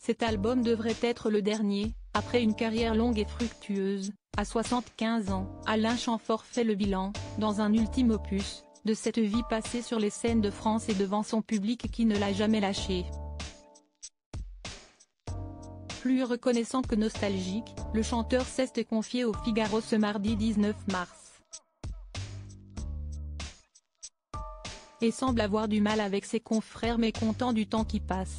Cet album devrait être le dernier, après une carrière longue et fructueuse. À 75 ans, Alain Chamfort fait le bilan, dans un ultime opus, de cette vie passée sur les scènes de France et devant son public qui ne l'a jamais lâché. Plus reconnaissant que nostalgique, le chanteur s'est confié au Figaro ce mardi 19 mars. Et semble avoir du mal avec ses confrères mécontents du temps qui passe.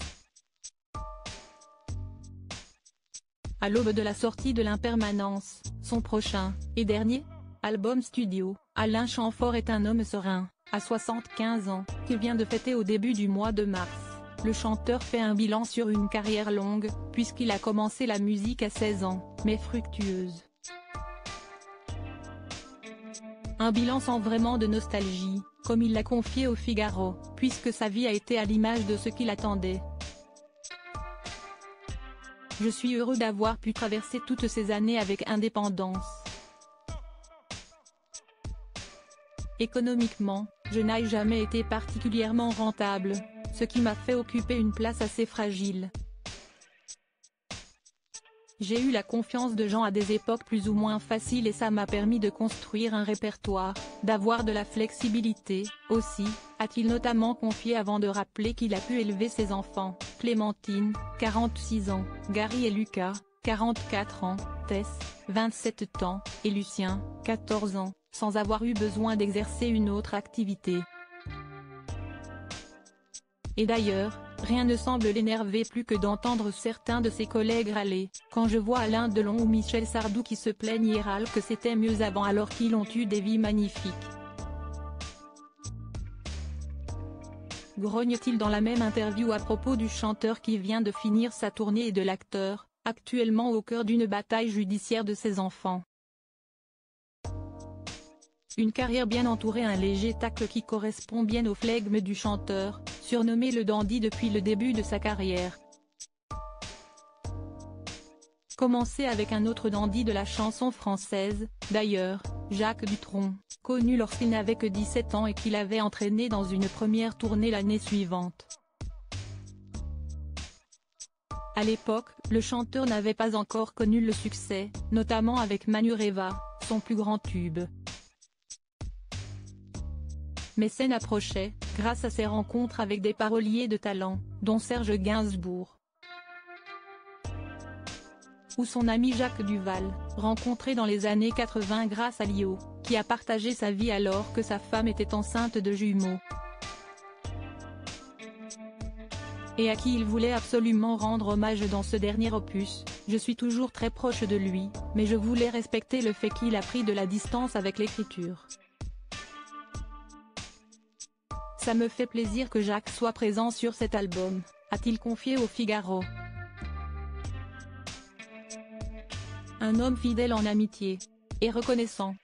À l'aube de la sortie de l'Impermanence, son prochain, et dernier, album studio, Alain Chamfort est un homme serein, à 75 ans, qu'il vient de fêter au début du mois de mars. Le chanteur fait un bilan sur une carrière longue, puisqu'il a commencé la musique à 16 ans, mais fructueuse. Un bilan sans vraiment de nostalgie, comme il l'a confié au Figaro, puisque sa vie a été à l'image de ce qu'il attendait. Je suis heureux d'avoir pu traverser toutes ces années avec indépendance. Économiquement, je n'ai jamais été particulièrement rentable, ce qui m'a fait occuper une place assez fragile. J'ai eu la confiance de gens à des époques plus ou moins faciles et ça m'a permis de construire un répertoire, d'avoir de la flexibilité, aussi, a-t-il notamment confié avant de rappeler qu'il a pu élever ses enfants, Clémentine, 46 ans, Gary et Lucas, 44 ans, Tess, 27 ans, et Lucien, 14 ans, sans avoir eu besoin d'exercer une autre activité. Et d'ailleurs, rien ne semble l'énerver plus que d'entendre certains de ses collègues râler, quand je vois Alain Delon ou Michel Sardou qui se plaignent et râlent que c'était mieux avant alors qu'ils ont eu des vies magnifiques. Grogne-t-il dans la même interview à propos du chanteur qui vient de finir sa tournée et de l'acteur, actuellement au cœur d'une bataille judiciaire de ses enfants. Une carrière bien entourée, un léger tacle qui correspond bien au flegme du chanteur, surnommé le dandy depuis le début de sa carrière. Commencé avec un autre dandy de la chanson française, d'ailleurs, Jacques Dutronc, connu lorsqu'il n'avait que 17 ans et qu'il avait entraîné dans une première tournée l'année suivante. À l'époque, le chanteur n'avait pas encore connu le succès, notamment avec Manureva, son plus grand tube. Mais scène approchait, grâce à ses rencontres avec des paroliers de talent, dont Serge Gainsbourg. Ou son ami Jacques Duval, rencontré dans les années 80 grâce à Lio, qui a partagé sa vie alors que sa femme était enceinte de jumeaux. Et à qui il voulait absolument rendre hommage dans ce dernier opus. Je suis toujours très proche de lui, mais je voulais respecter le fait qu'il a pris de la distance avec l'écriture. Ça me fait plaisir que Jacques soit présent sur cet album, a-t-il confié au Figaro. Un homme fidèle en amitié. Et reconnaissant.